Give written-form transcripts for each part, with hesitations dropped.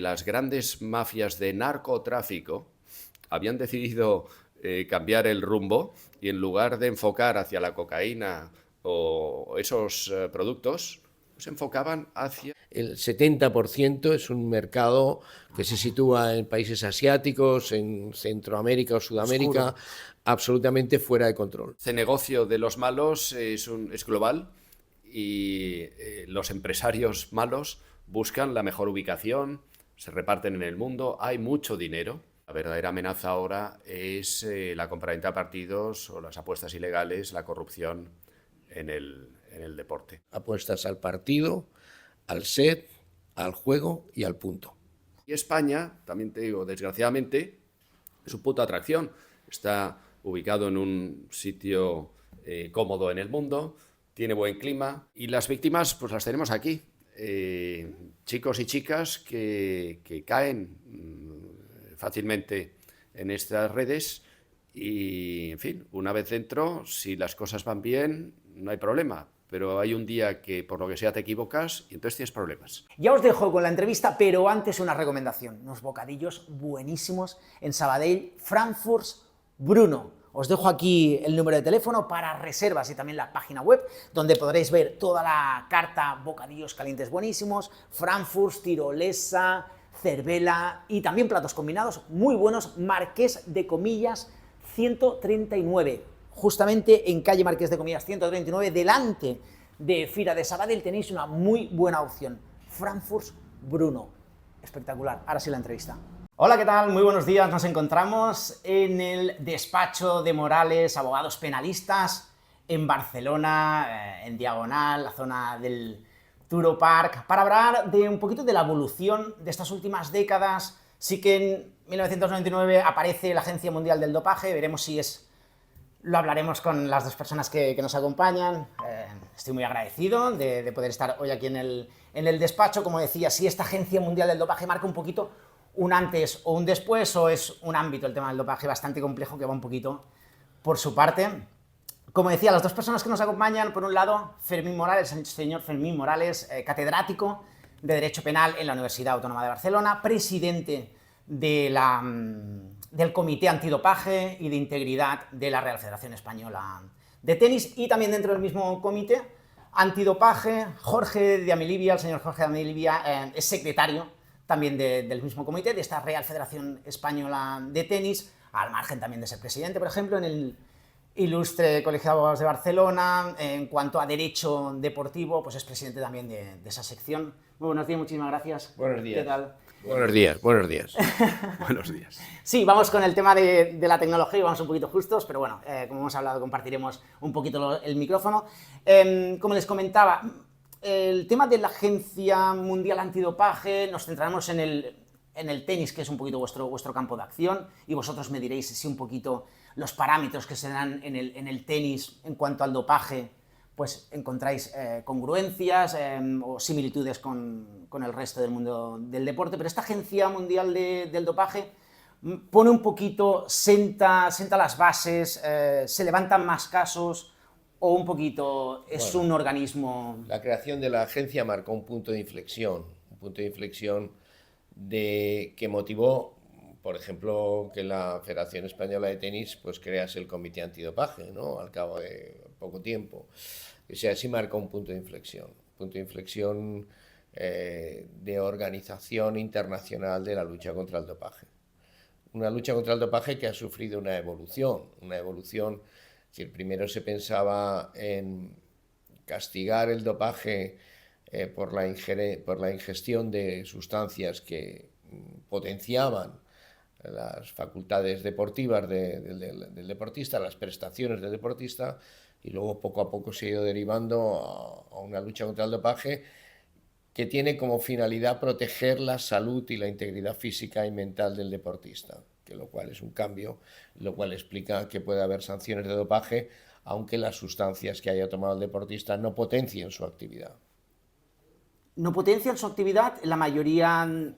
Las grandes mafias de narcotráfico habían decidido cambiar el rumbo y en lugar de enfocar hacia la cocaína o esos productos, se enfocaban hacia... El 70% es un mercado que se sitúa en países asiáticos, en Centroamérica o Sudamérica, Oscuro. absolutamente fuera de control. Este negocio de los malos es global y los empresarios malos buscan la mejor ubicación, se reparten en el mundo, hay mucho dinero. La verdadera amenaza ahora es la compraventa de partidos o las apuestas ilegales, la corrupción en el deporte. Apuestas al partido, al set, al juego y al punto. Y España, también te digo, desgraciadamente, es un punto de atracción. Está ubicado en un sitio cómodo en el mundo, tiene buen clima y las víctimas pues las tenemos aquí. Chicos y chicas que caen fácilmente en estas redes y, en fin, una vez dentro, si las cosas van bien, no hay problema. Pero hay un día que por lo que sea te equivocas y entonces tienes problemas. Ya os dejo con la entrevista, pero antes una recomendación. Unos bocadillos buenísimos en Sabadell, Frankfurt Bruno. Os dejo aquí el número de teléfono para reservas y también la página web, donde podréis ver toda la carta, bocadillos calientes buenísimos, Frankfurt, tirolesa, cervela y también platos combinados muy buenos, Marqués de Comillas 139. Justamente en calle Marqués de Comillas 139, delante de Fira de Sabadell, tenéis una muy buena opción. Frankfurt Bruno. Espectacular. Ahora sí la entrevista. Hola, ¿qué tal? Muy buenos días. Nos encontramos en el despacho de Morales, abogados penalistas, en Barcelona, en Diagonal, la zona del Turo Park, para hablar de un poquito de la evolución de estas últimas décadas. Sí que en 1999 aparece la Agencia Mundial del Dopaje, veremos si es... Lo hablaremos con las dos personas que nos acompañan. Estoy muy agradecido de poder estar hoy aquí en el despacho. Como decía, si esta Agencia Mundial del Dopaje marca un poquito un antes o un después, o es un ámbito, el tema del dopaje, bastante complejo, que va un poquito por su parte. Como decía, las dos personas que nos acompañan, por un lado, Fermín Morales, el señor Fermín Morales, catedrático de Derecho Penal en la Universidad Autónoma de Barcelona, presidente de del Comité Antidopaje y de Integridad de la Real Federación Española de Tenis, y también dentro del mismo comité antidopaje, Jorge de Amilibia, el señor Jorge de Amilibia, es secretario también del mismo comité, de esta Real Federación Española de Tenis, al margen también de ser presidente, por ejemplo, en el ilustre Colegio de Abogados de Barcelona. En cuanto a Derecho Deportivo, pues es presidente también de esa sección. Muy buenos días, muchísimas gracias. Buenos días. ¿Qué tal? Buenos días, buenos días. Buenos días. Sí, vamos con el tema de la tecnología y vamos un poquito justos, pero bueno, como hemos hablado, compartiremos un poquito el micrófono. Como les comentaba, el tema de la Agencia Mundial Antidopaje, nos centraremos en el tenis, que es un poquito vuestro campo de acción, y vosotros me diréis si un poquito los parámetros que se dan en el tenis en cuanto al dopaje, pues encontráis congruencias o similitudes con el resto del mundo del deporte. Pero esta Agencia Mundial del Dopaje pone un poquito, senta las bases, se levantan más casos, o un poquito es un organismo... La creación de la agencia marcó un punto de inflexión, que motivó, por ejemplo, que la Federación Española de Tenis pues crease el Comité Antidopaje, ¿no?, al cabo de poco tiempo. O sea, sí marcó un punto de inflexión de organización internacional de la lucha contra el dopaje. Una lucha contra el dopaje que ha sufrido una evolución. Si primero se pensaba en castigar el dopaje por la ingestión de sustancias que potenciaban las facultades deportivas del deportista, las prestaciones del deportista, y luego poco a poco se ha ido derivando a una lucha contra el dopaje que tiene como finalidad proteger la salud y la integridad física y mental del deportista, que lo cual es un cambio, lo cual explica que puede haber sanciones de dopaje, aunque las sustancias que haya tomado el deportista no potencien su actividad. No potencian su actividad, la mayoría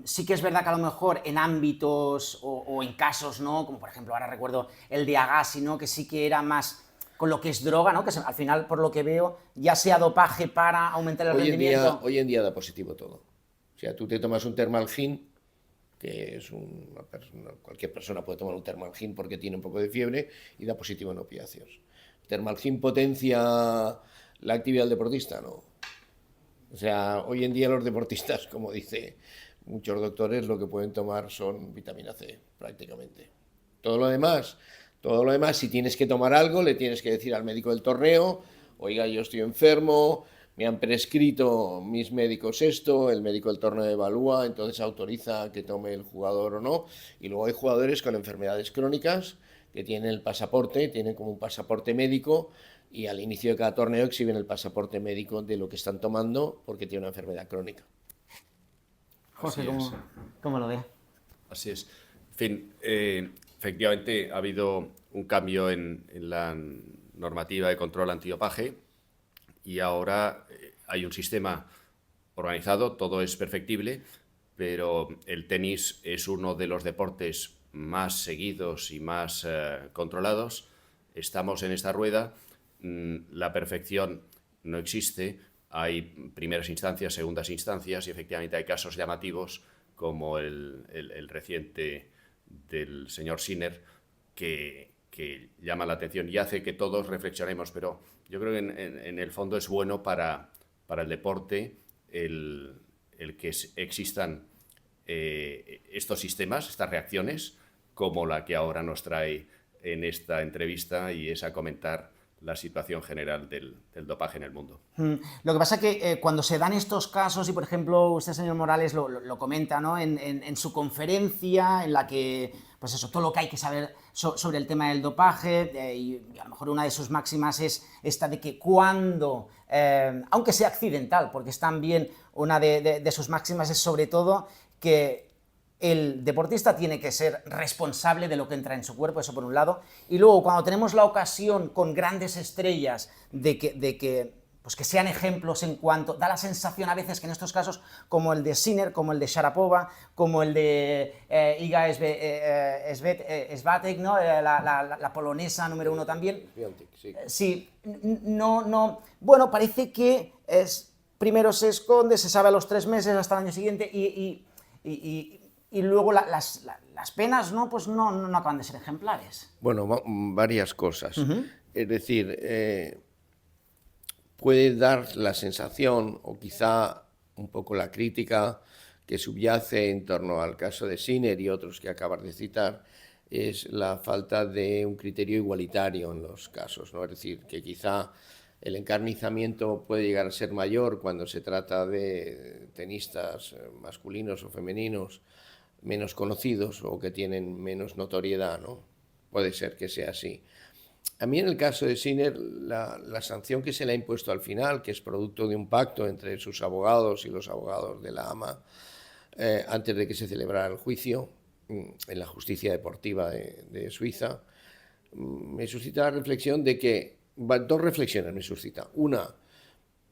sí que es verdad que a lo mejor en ámbitos o en casos, ¿no?, como por ejemplo ahora recuerdo el de Agassi, ¿no?, que sí que era más con lo que es droga, ¿no?, que al final, por lo que veo, ya sea dopaje para aumentar el rendimiento... Hoy en día da positivo todo. sea, tú te tomas un Thermalgin, que es cualquier persona puede tomar un Thermalgin porque tiene un poco de fiebre y da positivo en opiáceos. ¿Thermalgin potencia la actividad del deportista? No. O sea, hoy en día los deportistas, como dice muchos doctores, lo que pueden tomar son vitamina C, prácticamente. Todo lo demás, si tienes que tomar algo, le tienes que decir al médico del torneo, oiga, yo estoy enfermo, me han prescrito mis médicos esto, el médico del torneo evalúa, entonces autoriza que tome el jugador o no. Y luego hay jugadores con enfermedades crónicas que tienen el pasaporte, tienen como un pasaporte médico, y al inicio de cada torneo exhiben el pasaporte médico de lo que están tomando porque tiene una enfermedad crónica. Jorge, ¿cómo lo ve? Así es. En fin, efectivamente ha habido un cambio en la normativa de control antidopaje y ahora hay un sistema organizado, todo es perfectible, pero el tenis es uno de los deportes más seguidos y más controlados. Estamos en esta rueda. La perfección no existe, hay primeras instancias, segundas instancias y efectivamente hay casos llamativos como el reciente del señor Sinner que llama la atención y hace que todos reflexionemos, pero yo creo que en el fondo es bueno para el deporte el que existan estos sistemas, estas reacciones, como la que ahora nos trae en esta entrevista y es a comentar la situación general del dopaje en el mundo. Lo que pasa es que cuando se dan estos casos, y por ejemplo usted, señor Morales, lo comenta, ¿no? en su conferencia, en la que, pues eso, todo lo que hay que saber sobre el tema del dopaje, y a lo mejor una de sus máximas es esta de que cuando, aunque sea accidental, porque es también una de sus máximas, es sobre todo que el deportista tiene que ser responsable de lo que entra en su cuerpo, eso por un lado, y luego cuando tenemos la ocasión con grandes estrellas de que sean ejemplos en cuanto, da la sensación a veces que en estos casos, como el de Sinner, como el de Sharapova, como el de Iga Swiatek, ¿no? la polonesa número 1 también, sí, bueno, parece que primero se esconde, se sabe a los 3 meses, hasta el año siguiente, y luego las penas no acaban de ser ejemplares. Bueno, varias cosas. Es decir, puede dar la sensación, o quizá un poco la crítica que subyace en torno al caso de Sinner y otros que acabas de citar, es la falta de un criterio igualitario en los casos, ¿no? Es decir, que quizá el encarnizamiento puede llegar a ser mayor cuando se trata de tenistas masculinos o femeninos menos conocidos o que tienen menos notoriedad, ¿no? Puede ser que sea así. A mí en el caso de Sinner, la sanción que se le ha impuesto al final, que es producto de un pacto entre sus abogados y los abogados de la AMA, antes de que se celebrara el juicio en la justicia deportiva de Suiza, me suscita la reflexión de que, dos reflexiones me suscita. Una,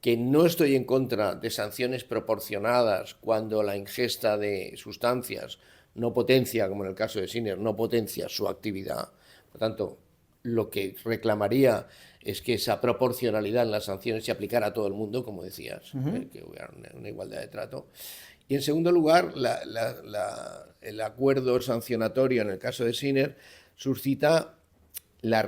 que no estoy en contra de sanciones proporcionadas cuando la ingesta de sustancias no potencia, como en el caso de Sinner, no potencia su actividad. Por tanto, lo que reclamaría es que esa proporcionalidad en las sanciones se aplicara a todo el mundo, como decías, que hubiera una igualdad de trato. Y en segundo lugar, el acuerdo sancionatorio en el caso de Sinner suscita la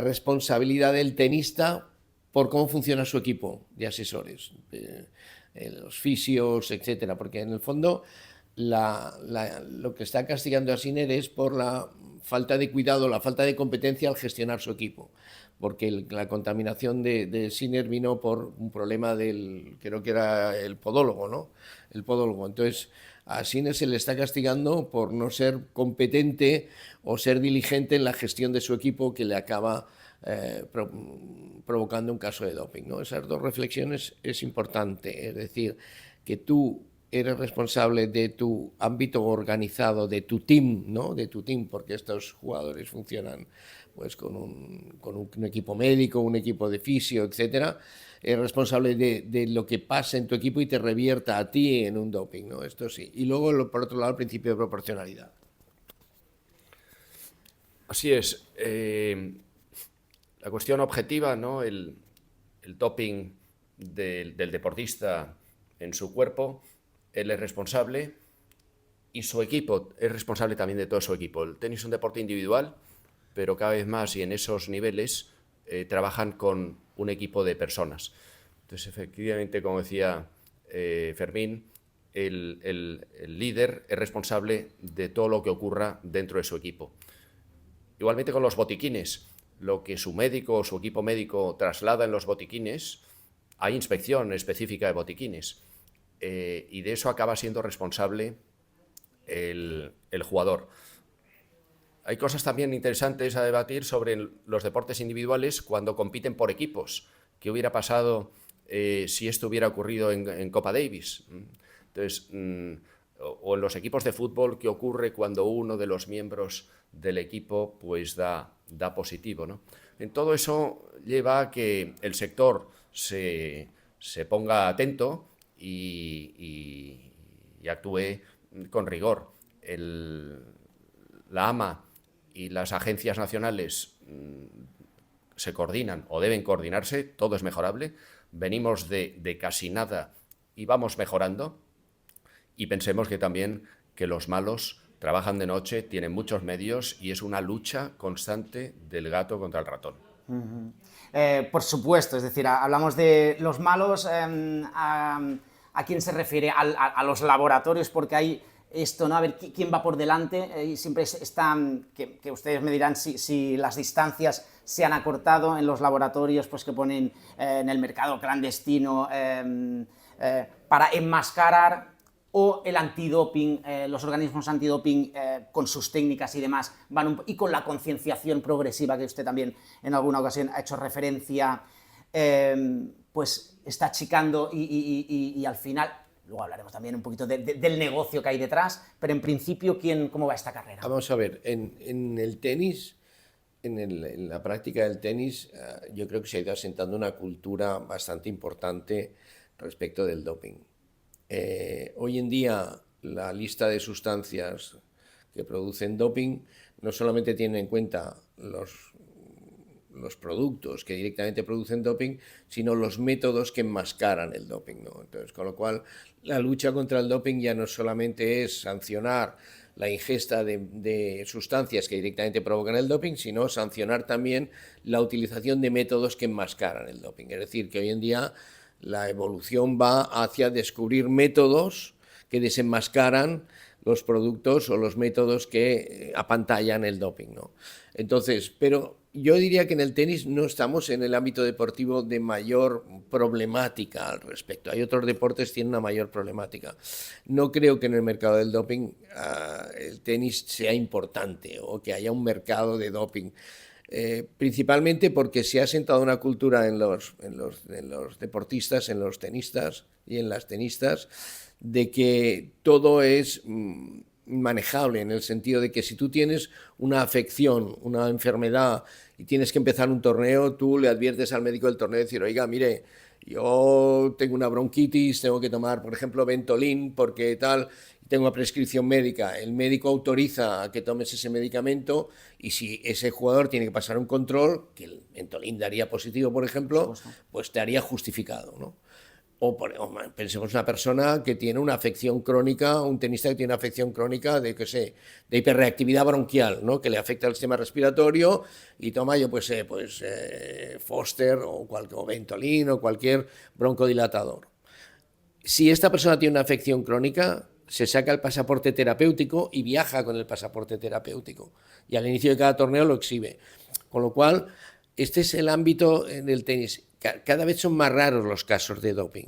responsabilidad del tenista por cómo funciona su equipo de asesores, los fisios, etcétera, porque en el fondo lo que está castigando a Sinner es por la falta de cuidado, la falta de competencia al gestionar su equipo, porque la contaminación de Sinner vino por un problema creo que era el podólogo, ¿no? El podólogo. Entonces, a Sinner se le está castigando por no ser competente o ser diligente en la gestión de su equipo, que le acaba provocando un caso de doping, ¿no? Esas dos reflexiones es importante, es decir, que tú eres responsable de tu ámbito organizado, de tu team, ¿no? De tu team, porque estos jugadores funcionan pues con un equipo médico, un equipo de fisio, etcétera. Eres responsable de lo que pasa en tu equipo y te revierta a ti en un doping, ¿no? Esto sí. Y luego, por otro lado, el principio de proporcionalidad. Así es. La cuestión objetiva, ¿no? El doping del deportista en su cuerpo él es responsable y su equipo es responsable también de todo su equipo. El tenis es un deporte individual, pero cada vez más y en esos niveles trabajan con un equipo de personas. Entonces, efectivamente, como decía Fermín, el líder es responsable de todo lo que ocurra dentro de su equipo. Igualmente con los botiquines, lo que su médico o su equipo médico traslada en los botiquines, hay inspección específica de botiquines y de eso acaba siendo responsable el jugador. Hay cosas también interesantes a debatir sobre los deportes individuales cuando compiten por equipos. ¿Qué hubiera pasado si esto hubiera ocurrido en Copa Davis? Entonces, o en los equipos de fútbol, ¿qué ocurre cuando uno de los miembros del equipo pues da positivo, ¿no? En todo eso lleva a que el sector se ponga atento y actúe con rigor. La AMA y las agencias nacionales se coordinan o deben coordinarse, todo es mejorable. Venimos de casi nada y vamos mejorando. Y pensemos que también que los malos trabajan de noche, tienen muchos medios y es una lucha constante del gato contra el ratón. Por supuesto, es decir, hablamos de los malos, ¿a quién se refiere? A los laboratorios, porque hay esto, ¿no? A ver quién va por delante, y siempre están, que ustedes me dirán si las distancias se han acortado en los laboratorios pues que ponen en el mercado clandestino para enmascarar, o el antidoping, los organismos antidoping con sus técnicas y demás, y con la concienciación progresiva que usted también en alguna ocasión ha hecho referencia, pues está achicando y al final, luego hablaremos también un poquito del negocio que hay detrás, pero en principio, ¿cómo va esta carrera? Vamos a ver, en el tenis, en la práctica del tenis, yo creo que se ha ido asentando una cultura bastante importante respecto del doping. Hoy en día la lista de sustancias que producen doping no solamente tiene en cuenta los productos que directamente producen doping, sino los métodos que enmascaran el doping, ¿no? Entonces, con lo cual, la lucha contra el doping ya no solamente es sancionar la ingesta de sustancias que directamente provocan el doping, sino sancionar también la utilización de métodos que enmascaran el doping. Es decir, que hoy en día la evolución va hacia descubrir métodos que desenmascaran los productos o los métodos que apantallan el doping, ¿no? Entonces, pero yo diría que en el tenis no estamos en el ámbito deportivo de mayor problemática al respecto. Hay otros deportes que tienen una mayor problemática. No creo que en el mercado del doping el tenis sea importante o que haya un mercado de doping. Principalmente porque se ha sentado una cultura en los deportistas, en los tenistas y en las tenistas, de que todo es manejable, en el sentido de que si tú tienes una afección, una enfermedad y tienes que empezar un torneo, tú le adviertes al médico del torneo y decir, oiga, mire, yo tengo una bronquitis, tengo que tomar, por ejemplo, Ventolin porque tal, tengo una prescripción médica, el médico autoriza a que tomes ese medicamento y si ese jugador tiene que pasar un control, que el Ventolin daría positivo, por ejemplo, pues te haría justificado, ¿no? O pensemos en una persona que tiene una afección crónica, un tenista que tiene una afección crónica de hiperreactividad bronquial, ¿no? Que le afecta al sistema respiratorio y toma Foster o Ventolin o cualquier broncodilatador. Si esta persona tiene una afección crónica, se saca el pasaporte terapéutico y viaja con el pasaporte terapéutico. Y al inicio de cada torneo lo exhibe. Con lo cual, este es el ámbito del tenis. Cada vez son más raros los casos de doping.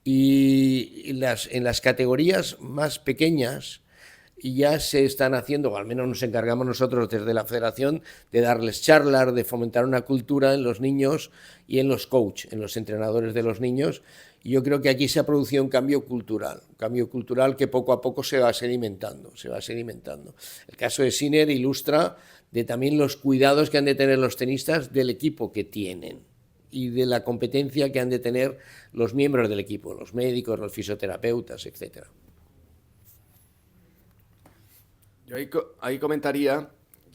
Y en las categorías más pequeñas ya se están haciendo, o al menos nos encargamos nosotros desde la federación, de darles charlas, de fomentar una cultura en los niños y en los coaches, en los entrenadores de los niños. Y yo creo que aquí se ha producido un cambio cultural que poco a poco se va sedimentando. El caso de Sinner ilustra de también los cuidados que han de tener los tenistas del equipo que tienen y de la competencia que han de tener los miembros del equipo, los médicos, los fisioterapeutas, etc. Yo ahí comentaría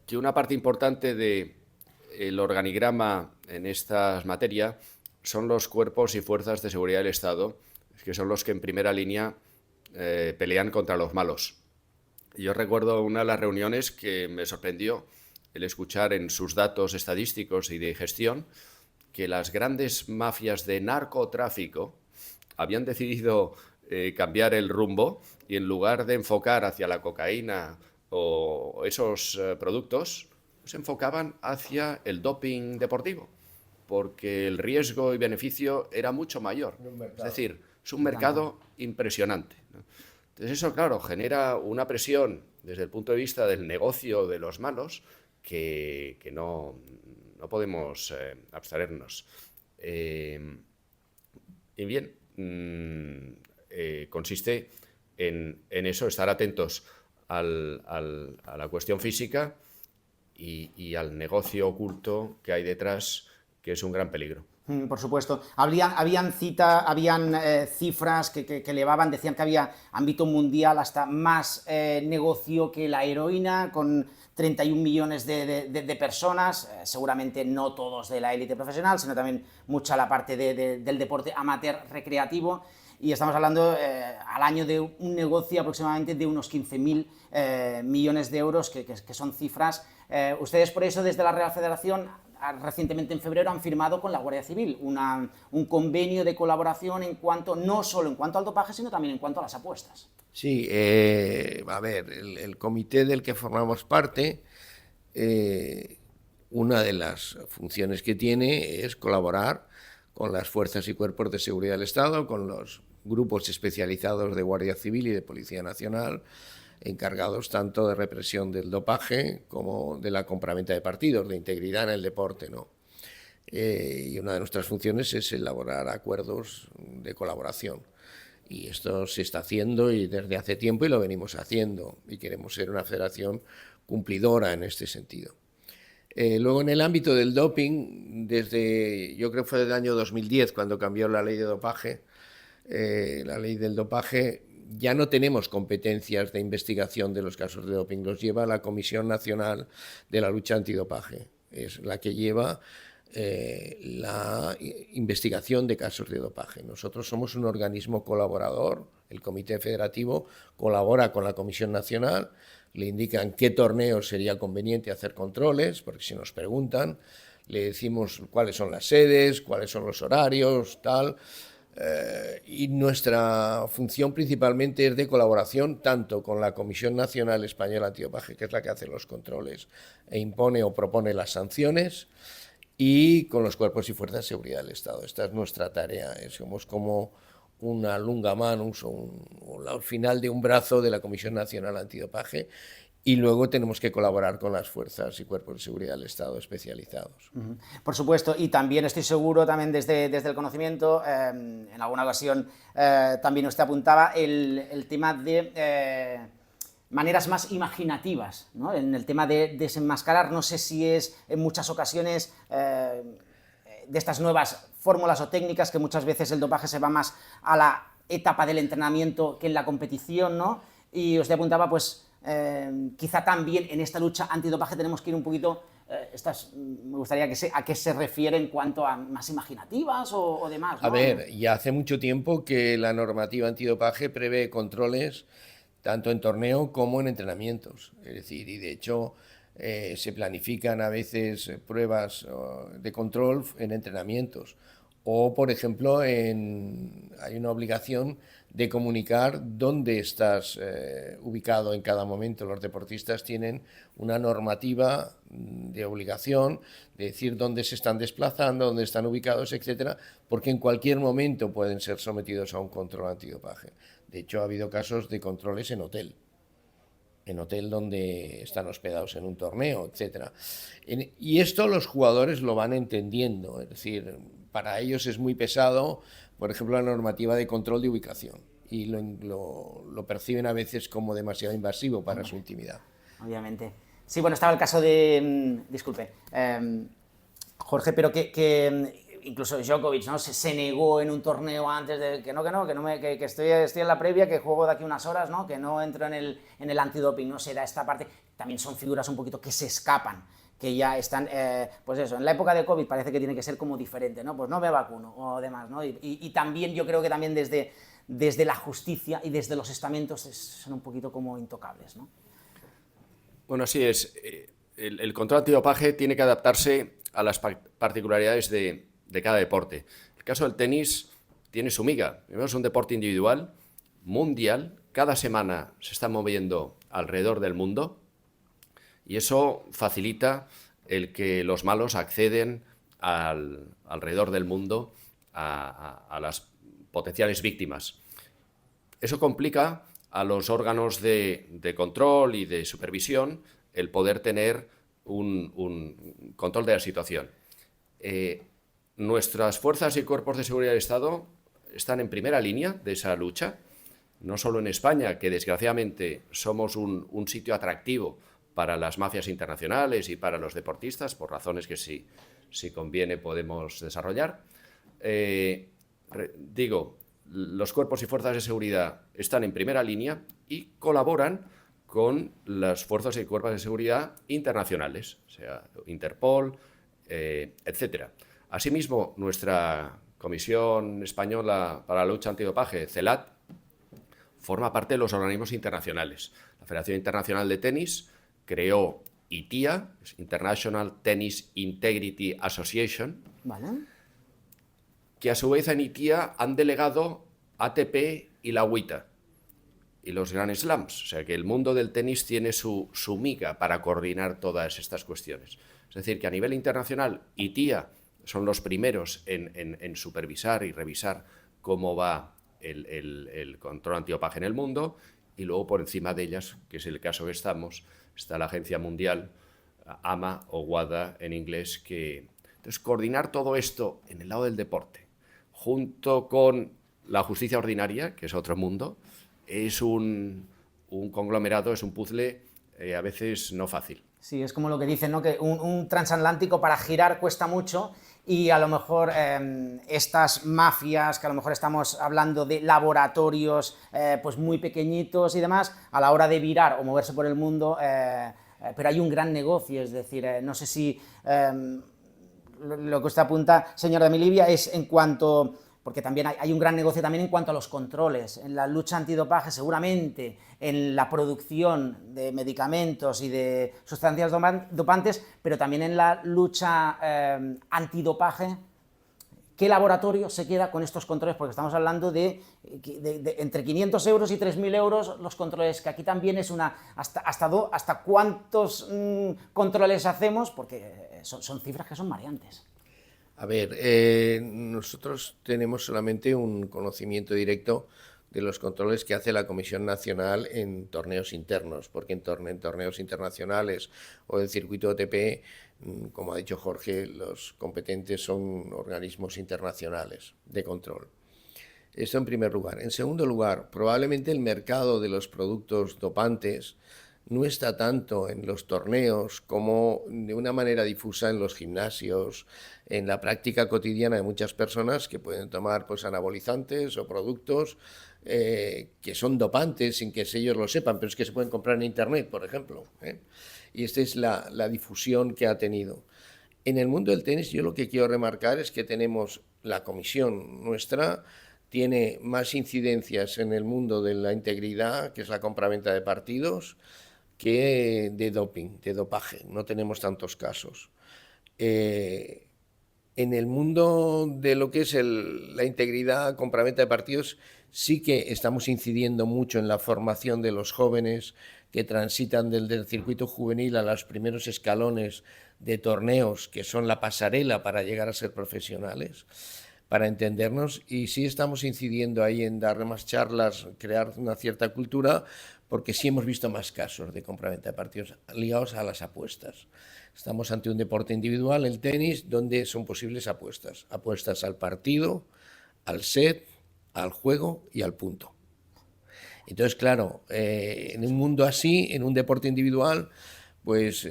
que una parte importante del organigrama en esta materia son los cuerpos y fuerzas de seguridad del Estado, que son los que en primera línea pelean contra los malos. Yo recuerdo una de las reuniones que me sorprendió el escuchar en sus datos estadísticos y de gestión que las grandes mafias de narcotráfico habían decidido cambiar el rumbo y en lugar de enfocar hacia la cocaína o esos productos, se enfocaban hacia el doping deportivo, porque el riesgo y beneficio era mucho mayor. Es decir, es un mercado impresionante, ¿no? Entonces eso, claro, genera una presión desde el punto de vista del negocio de los malos que no podemos abstraernos. Y bien, consiste en eso, estar atentos a la cuestión física y al negocio oculto que hay detrás, que es un gran peligro. Por supuesto. Habían cifras que elevaban, decían que había ámbito mundial hasta más negocio que la heroína, con 31 millones de personas, seguramente no todos de la élite profesional, sino también mucha la parte del deporte amateur recreativo. Y estamos hablando al año de un negocio aproximadamente de unos 15.000 millones de euros, que son cifras. Ustedes por eso desde la Real Federación recientemente en febrero han firmado con la Guardia Civil un convenio de colaboración no solo en cuanto al dopaje, sino también en cuanto a las apuestas. Sí, a ver, el comité del que formamos parte, una de las funciones que tiene es colaborar con las fuerzas y cuerpos de seguridad del Estado, con los grupos especializados de Guardia Civil y de Policía Nacional, encargados tanto de represión del dopaje como de la compraventa de partidos, de integridad en el deporte, ¿no? Y una de nuestras funciones es elaborar acuerdos de colaboración. Y esto se está haciendo y desde hace tiempo y lo venimos haciendo. Y queremos ser una federación cumplidora en este sentido. Luego, en el ámbito del doping, yo creo que fue desde el año 2010 cuando cambió la ley de dopaje, la ley del dopaje, ya no tenemos competencias de investigación de los casos de doping, los lleva la Comisión Nacional de la Lucha Antidopaje, es la que lleva la investigación de casos de dopaje. Nosotros somos un organismo colaborador, el Comité Federativo colabora con la Comisión Nacional, le indican qué torneos sería conveniente hacer controles, porque si nos preguntan, le decimos cuáles son las sedes, cuáles son los horarios, tal. Y nuestra función principalmente es de colaboración tanto con la Comisión Nacional Española Antidopaje, que es la que hace los controles e impone o propone las sanciones, y con los cuerpos y fuerzas de seguridad del Estado. Esta es nuestra tarea, somos como una lunga mano, al final de un brazo de la Comisión Nacional Antidopaje, y luego tenemos que colaborar con las fuerzas y cuerpos de seguridad del Estado especializados. Por supuesto, y también estoy seguro, también desde el conocimiento, en alguna ocasión también usted apuntaba el tema de maneras más imaginativas, ¿no? En el tema de desenmascarar, no sé si es en muchas ocasiones de estas nuevas fórmulas o técnicas, que muchas veces el dopaje se va más a la etapa del entrenamiento que en la competición, ¿no? Y usted apuntaba, pues, quizá también en esta lucha antidopaje tenemos que ir un poquito, me gustaría a qué se refiere en cuanto a más imaginativas o demás, ¿no? A ver, ya hace mucho tiempo que la normativa antidopaje prevé controles tanto en torneo como en entrenamientos, es decir, y de hecho se planifican a veces pruebas de control en entrenamientos. O, por ejemplo, hay una obligación de comunicar dónde estás ubicado en cada momento. Los deportistas tienen una normativa de obligación de decir dónde se están desplazando, dónde están ubicados, etcétera, porque en cualquier momento pueden ser sometidos a un control antidopaje. De hecho, ha habido casos de controles en hotel donde están hospedados en un torneo, etcétera. Y esto los jugadores lo van entendiendo, es decir, para ellos es muy pesado, por ejemplo, la normativa de control de ubicación, y lo perciben a veces como demasiado invasivo para su intimidad. Obviamente. Sí, bueno, estaba el caso de, disculpe, Jorge, pero que incluso Djokovic, ¿no? Se negó en un torneo antes de que estoy en la previa, que juego de aquí unas horas, ¿no? Que no entro en el antidoping, no se da esta parte. También son figuras un poquito que se escapan, que ya están, pues eso, en la época de COVID parece que tiene que ser como diferente, ¿no? Pues no me vacuno o demás, ¿no? Y también yo creo que también desde desde la justicia y desde los estamentos son un poquito como intocables, ¿no? Bueno, así es. El control antidopaje tiene que adaptarse a las particularidades de cada deporte. El caso del tenis tiene su miga. Primero, es un deporte individual, mundial. Cada semana se está moviendo alrededor del mundo y eso facilita el que los malos acceden alrededor del mundo a las potenciales víctimas. Eso complica a los órganos de control y de supervisión el poder tener un control de la situación. Nuestras fuerzas y cuerpos de seguridad del Estado están en primera línea de esa lucha, no solo en España, que desgraciadamente somos un sitio atractivo para las mafias internacionales y para los deportistas, por razones que si conviene podemos desarrollar. Los cuerpos y fuerzas de seguridad están en primera línea y colaboran con las fuerzas y cuerpos de seguridad internacionales, o sea, Interpol, etc. Asimismo, nuestra Comisión Española para la Lucha Antidopaje, CELAT, forma parte de los organismos internacionales. La Federación Internacional de Tenis creó ITIA, International Tennis Integrity Association, ¿Vale? que a su vez en ITIA han delegado ATP y la WTA y los Grand Slams. O sea que el mundo del tenis tiene su miga para coordinar todas estas cuestiones. Es decir, que a nivel internacional, ITIA son los primeros en supervisar y revisar cómo va el control antidopaje en el mundo, y luego por encima de ellas, que es el caso que está la Agencia Mundial, AMA o WADA en inglés, entonces coordinar todo esto en el lado del deporte, junto con la justicia ordinaria, que es otro mundo, es un conglomerado, es un puzzle a veces no fácil. Sí, es como lo que dicen, ¿no? Que un transatlántico para girar cuesta mucho y a lo mejor estas mafias, que a lo mejor estamos hablando de laboratorios pues muy pequeñitos y demás, a la hora de virar o moverse por el mundo, pero hay un gran negocio, es decir, no sé si lo que usted apunta, señor de Milibia, es en cuanto... porque también hay un gran negocio también en cuanto a los controles. En la lucha antidopaje, seguramente, en la producción de medicamentos y de sustancias dopantes, pero también en la lucha antidopaje, ¿qué laboratorio se queda con estos controles? Porque estamos hablando de entre 500 euros y 3.000 euros los controles, que aquí también es hasta cuántos controles hacemos, porque son cifras que son mareantes. A ver, nosotros tenemos solamente un conocimiento directo de los controles que hace la Comisión Nacional en torneos internos, porque en torneos internacionales o del circuito OTP, como ha dicho Jorge, los competentes son organismos internacionales de control. Esto en primer lugar. En segundo lugar, probablemente el mercado de los productos dopantes no está tanto en los torneos como de una manera difusa en los gimnasios, en la práctica cotidiana de muchas personas que pueden tomar pues anabolizantes o productos que son dopantes sin que ellos lo sepan, pero es que se pueden comprar en internet, por ejemplo. Y esta es la difusión que ha tenido. En el mundo del tenis, yo lo que quiero remarcar es que tenemos la comisión nuestra, tiene más incidencias en el mundo de la integridad, que es la compraventa de partidos, que de doping, de dopaje. No tenemos tantos casos. En el mundo de lo que es la integridad, compraventa de partidos, sí que estamos incidiendo mucho en la formación de los jóvenes que transitan del circuito juvenil a los primeros escalones de torneos, que son la pasarela para llegar a ser profesionales, para entendernos, y sí estamos incidiendo ahí en dar más charlas, crear una cierta cultura, porque sí hemos visto más casos de compraventa de partidos ligados a las apuestas. Estamos ante un deporte individual, el tenis, donde son posibles apuestas. Apuestas al partido, al set, al juego y al punto. Entonces, claro, en un mundo así, en un deporte individual, pues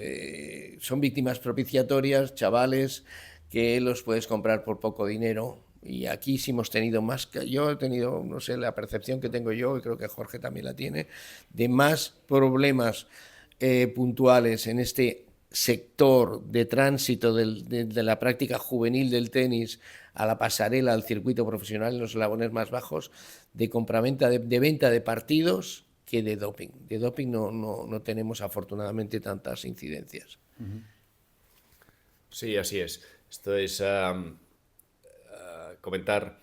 son víctimas propiciatorias, chavales, que los puedes comprar por poco dinero. Y aquí sí hemos tenido más, yo he tenido, no sé, la percepción que tengo yo, y creo que Jorge también la tiene, de más problemas puntuales en este sector de tránsito de la práctica juvenil del tenis a la pasarela, al circuito profesional en los eslabones más bajos, de compraventa, de venta de partidos que de doping. De doping no tenemos afortunadamente tantas incidencias. Sí, así es. Esto es comentar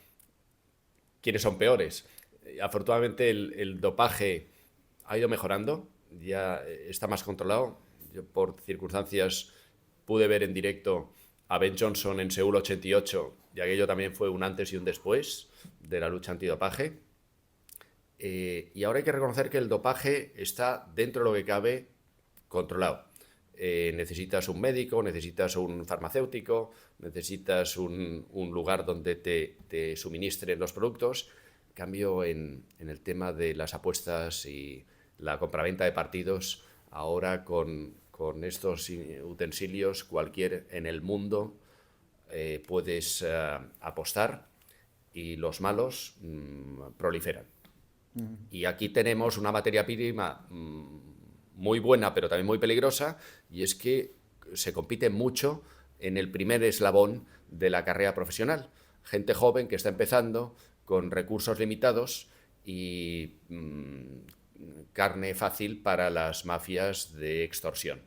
quiénes son peores. Afortunadamente el dopaje ha ido mejorando, ya está más controlado. Yo por circunstancias pude ver en directo a Ben Johnson en Seúl 88 y aquello también fue un antes y un después de la lucha antidopaje. Y ahora hay que reconocer que el dopaje está dentro de lo que cabe controlado. Necesitas un médico, necesitas un farmacéutico, necesitas un lugar donde te suministren los productos. En cambio, en el tema de las apuestas y la compraventa de partidos, ahora con estos utensilios, cualquier en el mundo puedes apostar y los malos proliferan. Y aquí tenemos una materia prima muy buena, pero también muy peligrosa, y es que se compite mucho en el primer eslabón de la carrera profesional. Gente joven que está empezando con recursos limitados y carne fácil para las mafias de extorsión.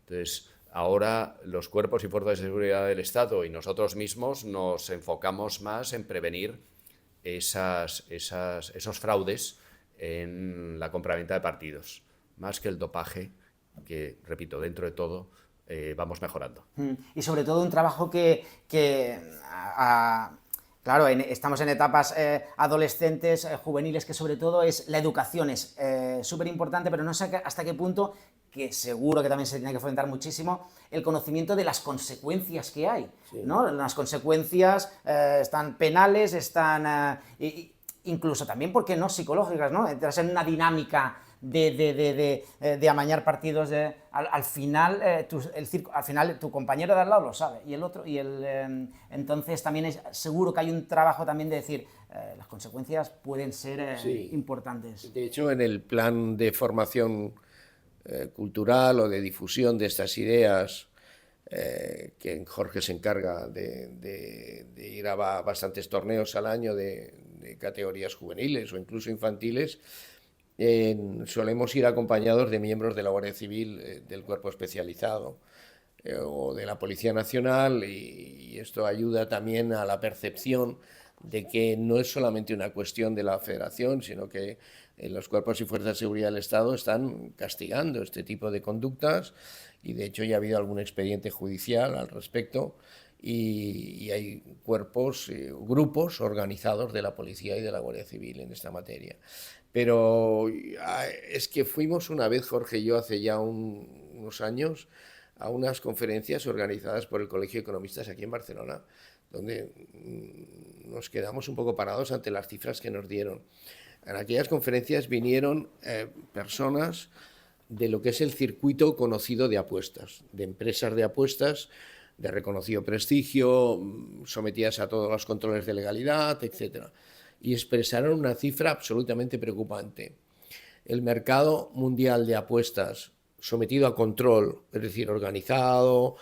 Entonces, ahora los cuerpos y fuerzas de seguridad del Estado y nosotros mismos nos enfocamos más en prevenir esos fraudes en la compraventa de partidos, más que el dopaje, que, repito, dentro de todo vamos mejorando. Y sobre todo un trabajo claro, estamos en etapas adolescentes, juveniles, que sobre todo es la educación, es súper importante, pero no sé hasta qué punto, que seguro que también se tiene que fomentar muchísimo, el conocimiento de las consecuencias que hay, sí, ¿no? Las consecuencias están penales, están incluso también, ¿por qué no?, psicológicas, ¿no? Entras en una dinámica de amañar partidos, al final al final tu compañero de al lado lo sabe y el otro entonces también es seguro que hay un trabajo también de decir las consecuencias pueden ser sí, importantes. De hecho, en el plan de formación cultural o de difusión de estas ideas, que Jorge se encarga de ir a bastantes torneos al año de categorías juveniles o incluso infantiles, solemos ir acompañados de miembros de la Guardia Civil, del cuerpo especializado o de la Policía Nacional, y esto ayuda también a la percepción de que no es solamente una cuestión de la Federación, sino que los cuerpos y fuerzas de seguridad del Estado están castigando este tipo de conductas, y de hecho ya ha habido algún expediente judicial al respecto, y hay cuerpos, grupos organizados de la Policía y de la Guardia Civil en esta materia. Pero es que fuimos una vez, Jorge y yo, hace ya unos años, a unas conferencias organizadas por el Colegio de Economistas aquí en Barcelona, donde nos quedamos un poco parados ante las cifras que nos dieron. En aquellas conferencias vinieron personas de lo que es el circuito conocido de apuestas, de empresas de apuestas de reconocido prestigio, sometidas a todos los controles de legalidad, etcétera, y expresaron una cifra absolutamente preocupante. El mercado mundial de apuestas sometido a control, es decir, organizado,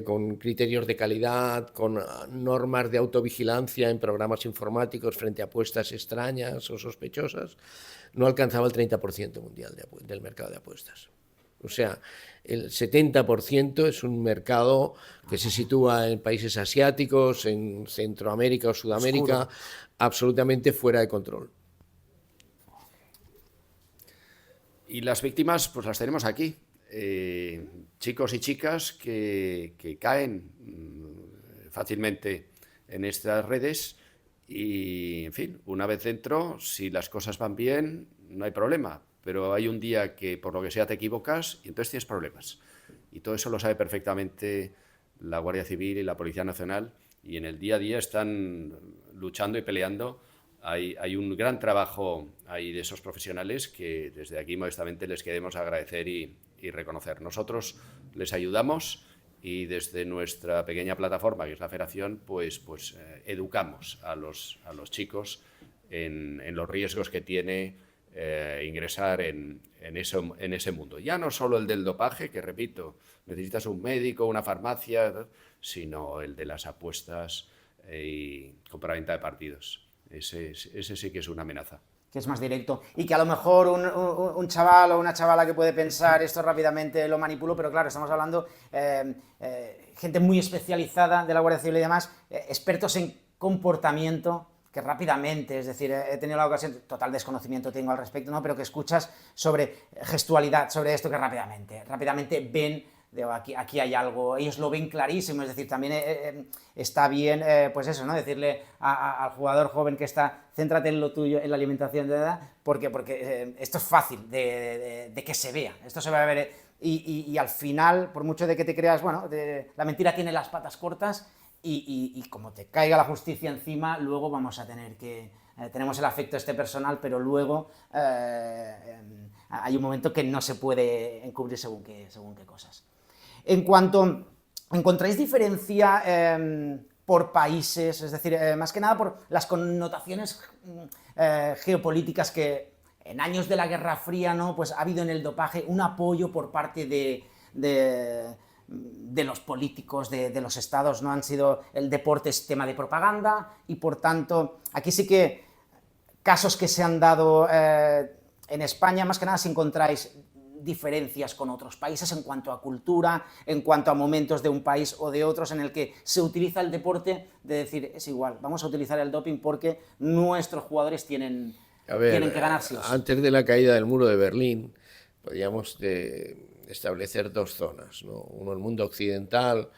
con criterios de calidad, con normas de autovigilancia en programas informáticos frente a apuestas extrañas o sospechosas, no alcanzaba el 30% mundial del mercado de apuestas. O sea, el 70% es un mercado que se sitúa en países asiáticos, en Centroamérica o Sudamérica, oscuro, absolutamente fuera de control. Y las víctimas, pues las tenemos aquí. Chicos y chicas que caen fácilmente en estas redes y, en fin, una vez dentro, si las cosas van bien, no hay problema. Pero hay un día que por lo que sea te equivocas y entonces tienes problemas. Y todo eso lo sabe perfectamente la Guardia Civil y la Policía Nacional, y en el día a día están luchando y peleando. Hay un gran trabajo ahí de esos profesionales que desde aquí modestamente les queremos agradecer y reconocer. Nosotros les ayudamos y desde nuestra pequeña plataforma, que es la Federación, pues educamos a los chicos en los riesgos que tiene ingresar en ese mundo. Ya no solo el del dopaje, que repito, necesitas un médico, una farmacia, sino el de las apuestas y compraventa de partidos. ese sí que es una amenaza. Que es más directo, y que a lo mejor un chaval o una chavala que puede pensar esto rápidamente lo manipulo, pero claro, estamos hablando gente muy especializada de la Guardia Civil y demás, expertos en comportamiento, que rápidamente, es decir, he tenido la ocasión, total desconocimiento tengo al respecto, ¿no? Pero que escuchas sobre gestualidad, sobre esto, que rápidamente ven, digo, aquí hay algo, ellos lo ven clarísimo, es decir, también está bien, pues eso, ¿no? Decirle al jugador joven que está, céntrate en lo tuyo, en la alimentación, porque esto es fácil de que se vea, esto se va a ver, y al final, por mucho de que te creas, bueno, la mentira tiene las patas cortas, y como te caiga la justicia encima, luego vamos a tener que... tenemos el afecto personal, pero luego hay un momento que no se puede encubrir según qué cosas. En cuanto... ¿Encontráis diferencia por países? Es decir, más que nada por las connotaciones geopolíticas que en años de la Guerra Fría, ¿no? Pues ha habido en el dopaje un apoyo por parte de los políticos, de los estados, ¿no? Han sido, el deporte es tema de propaganda, y por tanto, aquí sí que casos que se han dado en España, más que nada si encontráis diferencias con otros países en cuanto a cultura, en cuanto a momentos de un país o de otros en el que se utiliza el deporte, de decir, es igual, vamos a utilizar el doping porque nuestros jugadores tienen que ganar sí o sí. Antes de la caída del muro de Berlín, podríamos establecer dos zonas, ¿no? Uno, el mundo occidental,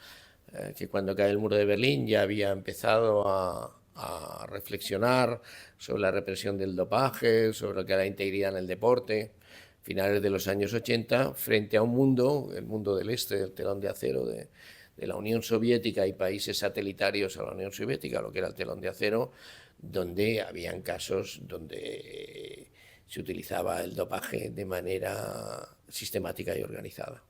que cuando cae el muro de Berlín ya había empezado a reflexionar sobre la represión del dopaje, sobre lo que era la integridad en el deporte, finales de los años 80, frente a un mundo, el mundo del este, el telón de acero de la Unión Soviética y países satelitarios a la Unión Soviética, lo que era el telón de acero, donde habían casos donde se utilizaba el dopaje de manera sistemática y organizada.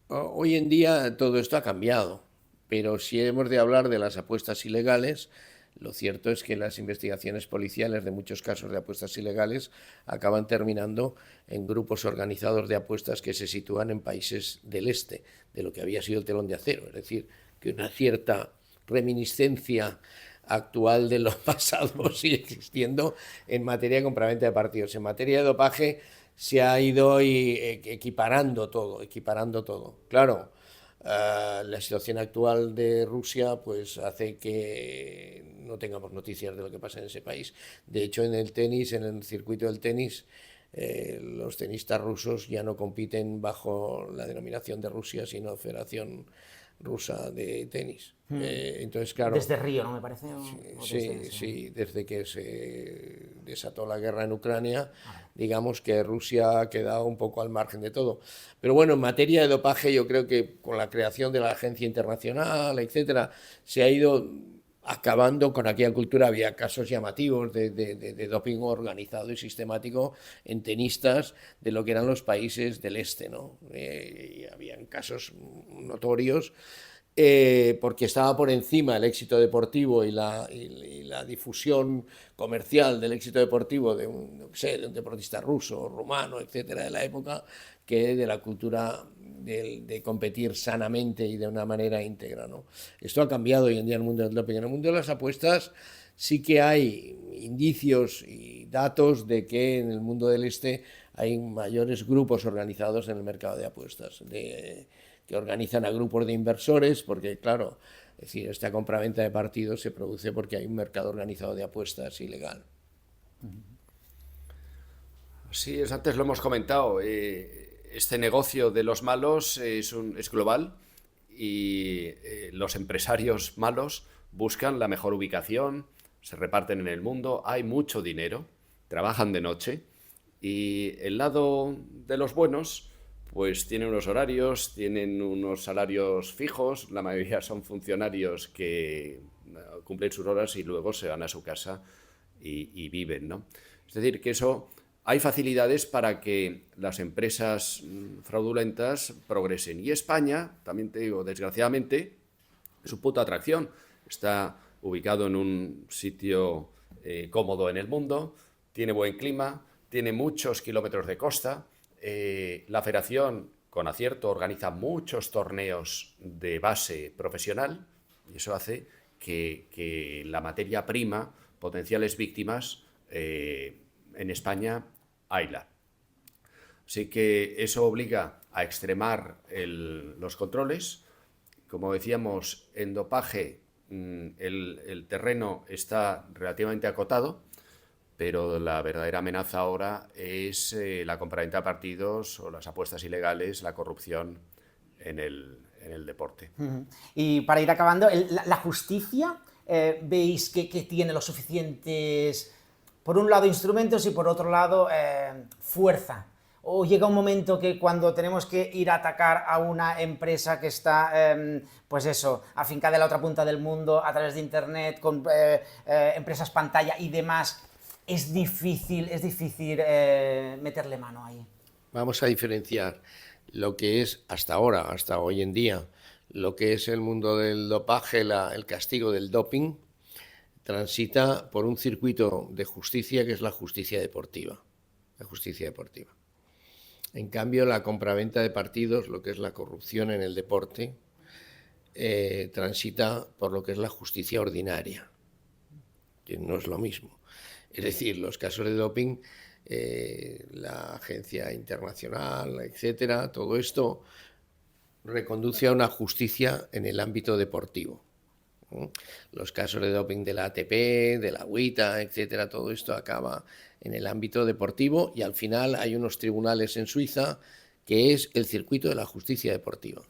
Hoy en día todo esto ha cambiado, pero si hemos de hablar de las apuestas ilegales, lo cierto es que las investigaciones policiales de muchos casos de apuestas ilegales acaban terminando en grupos organizados de apuestas que se sitúan en países del este, de lo que había sido el telón de acero. Es decir, que una cierta reminiscencia actual de lo pasado sigue existiendo en materia de compraventa de partidos. En materia de dopaje se ha ido equiparando todo. Claro, la situación actual de Rusia pues hace que no tengamos noticias de lo que pasa en ese país. De hecho, en el tenis, en el circuito del tenis, los tenistas rusos ya no compiten bajo la denominación de Rusia, sino Federación Rusa de Tenis. Entonces, claro, desde Río, ¿no me parece? Sí, desde que se desató la guerra en Ucrania, digamos que Rusia ha quedado un poco al margen de todo. Pero bueno, en materia de dopaje, yo creo que con la creación de la Agencia Internacional, etcétera, se ha ido acabando con aquella cultura. Había casos llamativos de doping organizado y sistemático en tenistas de lo que eran los países del este, ¿no? Y habían casos notorios porque estaba por encima el éxito deportivo y la difusión comercial del éxito deportivo de un deportista ruso, rumano, etcétera, de la época, que de la cultura de competir sanamente y de una manera íntegra, ¿no? Esto ha cambiado hoy en día en el mundo del doping. En el mundo de las apuestas sí que hay indicios y datos de que en el mundo del este hay mayores grupos organizados en el mercado de apuestas, que organizan a grupos de inversores, porque claro, es decir, esta compraventa de partidos se produce porque hay un mercado organizado de apuestas ilegal. Sí, antes lo hemos comentado, este negocio de los malos es global, y los empresarios malos buscan la mejor ubicación, se reparten en el mundo, hay mucho dinero, trabajan de noche, y el lado de los buenos pues tienen unos horarios, tienen unos salarios fijos, la mayoría son funcionarios que cumplen sus horas y luego se van a su casa y viven, ¿no? Es decir, que eso, hay facilidades para que las empresas fraudulentas progresen. Y España, también te digo, desgraciadamente, es su puta atracción. Está ubicado en un sitio cómodo en el mundo, tiene buen clima, tiene muchos kilómetros de costa. La federación, con acierto, organiza muchos torneos de base profesional, y eso hace que la materia prima potenciales víctimas en España hayla. Así que eso obliga a extremar los controles. Como decíamos, en dopaje el terreno está relativamente acotado, pero la verdadera amenaza ahora es la compraventa de partidos o las apuestas ilegales, la corrupción en el deporte. Y para ir acabando, la justicia, ¿veis que tiene los suficientes, por un lado, instrumentos y por otro lado, fuerza? ¿O llega un momento que cuando tenemos que ir a atacar a una empresa que está, pues eso, afincada en la otra punta del mundo, a través de internet, con empresas pantalla y demás, es difícil meterle mano ahí? Vamos a diferenciar lo que es hasta ahora, hasta hoy en día, lo que es el mundo del dopaje, el castigo del doping, transita por un circuito de justicia que es la justicia deportiva. La justicia deportiva. En cambio, la compraventa de partidos, lo que es la corrupción en el deporte, transita por lo que es la justicia ordinaria, que no es lo mismo. Es decir, los casos de doping, la agencia internacional, etcétera, todo esto reconduce a una justicia en el ámbito deportivo. Los casos de doping de la ATP, de la WTA, etcétera, todo esto acaba en el ámbito deportivo y al final hay unos tribunales en Suiza que es el circuito de la justicia deportiva.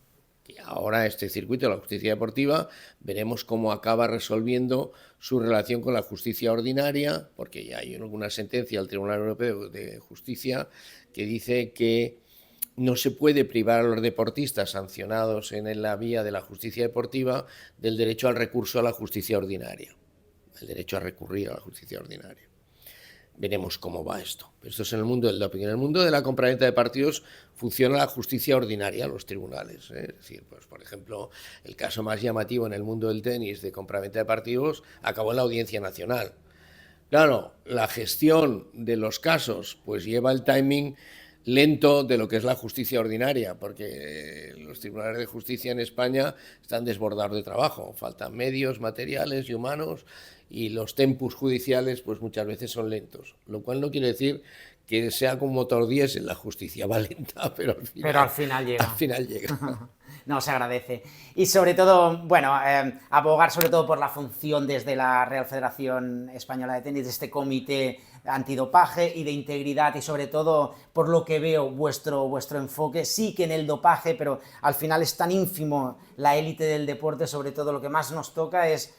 Y ahora este circuito de la justicia deportiva veremos cómo acaba resolviendo su relación con la justicia ordinaria, porque ya hay alguna sentencia del Tribunal Europeo de Justicia que dice que no se puede privar a los deportistas sancionados en la vía de la justicia deportiva del derecho al recurso a la justicia ordinaria, el derecho a recurrir a la justicia ordinaria. Veremos cómo va esto. Esto es en el mundo del doping. En el mundo de la compraventa de partidos funciona la justicia ordinaria, los tribunales. Es decir, pues, por ejemplo, el caso más llamativo en el mundo del tenis de compraventa de partidos acabó en la Audiencia Nacional. Claro, la gestión de los casos pues lleva el timing lento de lo que es la justicia ordinaria, porque los tribunales de justicia en España están desbordados de trabajo, faltan medios, materiales y humanos, y los tempus judiciales pues muchas veces son lentos, lo cual no quiere decir que sea como motor diésel, la justicia va lenta, pero al final llega. Al final llega. No, se agradece. Y sobre todo, bueno, abogar sobre todo por la función desde la Real Federación Española de Tenis, de este comité antidopaje y de integridad, y sobre todo, por lo que veo, vuestro enfoque, sí que en el dopaje, pero al final es tan ínfimo la élite del deporte, sobre todo lo que más nos toca es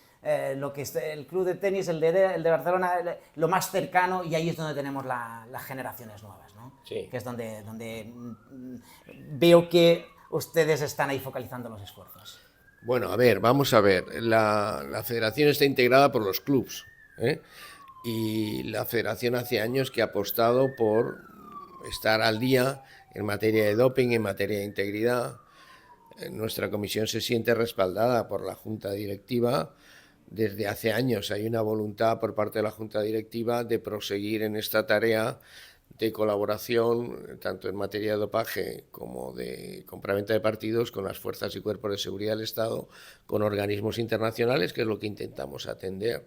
lo que es el club de tenis, el de Barcelona, lo más cercano, y ahí es donde tenemos las generaciones nuevas, ¿no? Sí. Que es donde veo que ustedes están ahí focalizando los esfuerzos. Bueno, a ver, vamos a ver. La federación está integrada por los clubs, ¿eh? Y la federación hace años que ha apostado por estar al día en materia de doping, en materia de integridad. Nuestra comisión se siente respaldada por la Junta Directiva. Desde hace años hay una voluntad por parte de la Junta Directiva de proseguir en esta tarea de colaboración, tanto en materia de dopaje como de compraventa de partidos, con las fuerzas y cuerpos de seguridad del Estado, con organismos internacionales, que es lo que intentamos atender,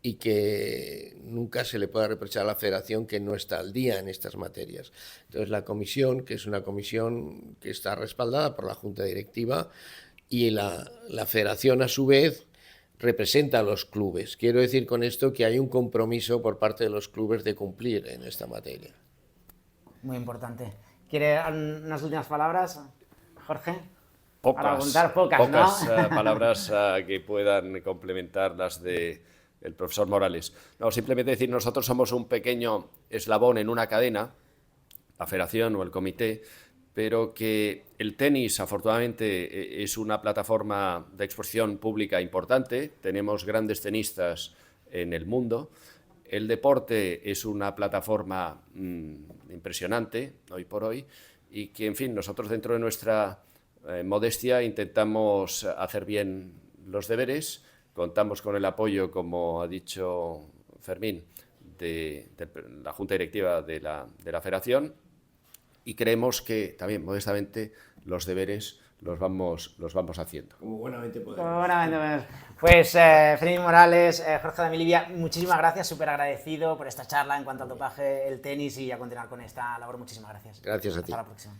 y que nunca se le pueda reprochar a la Federación que no está al día en estas materias. Entonces la comisión, que es una comisión que está respaldada por la Junta Directiva, y la Federación a su vez representa a los clubes. Quiero decir con esto que hay un compromiso por parte de los clubes de cumplir en esta materia. Muy importante. ¿Quiere unas últimas palabras, Jorge? Pocas, para contar pocas, pocas ¿no? palabras que puedan complementar las del profesor Morales. No, simplemente decir, nosotros somos un pequeño eslabón en una cadena, la federación o el comité, pero que el tenis, afortunadamente, es una plataforma de exposición pública importante. Tenemos grandes tenistas en el mundo. El deporte es una plataforma impresionante, hoy por hoy, y que, en fin, nosotros dentro de nuestra modestia intentamos hacer bien los deberes. Contamos con el apoyo, como ha dicho Fermín, de la Junta Directiva de la Federación, y creemos que también, modestamente, los deberes los vamos haciendo. Como buenamente podemos. Pues Fermín Morales, Jorge Damilivia, muchísimas gracias, súper agradecido por esta charla en cuanto al dopaje, el tenis y a continuar con esta labor. Muchísimas gracias. Gracias a ti. Hasta la próxima.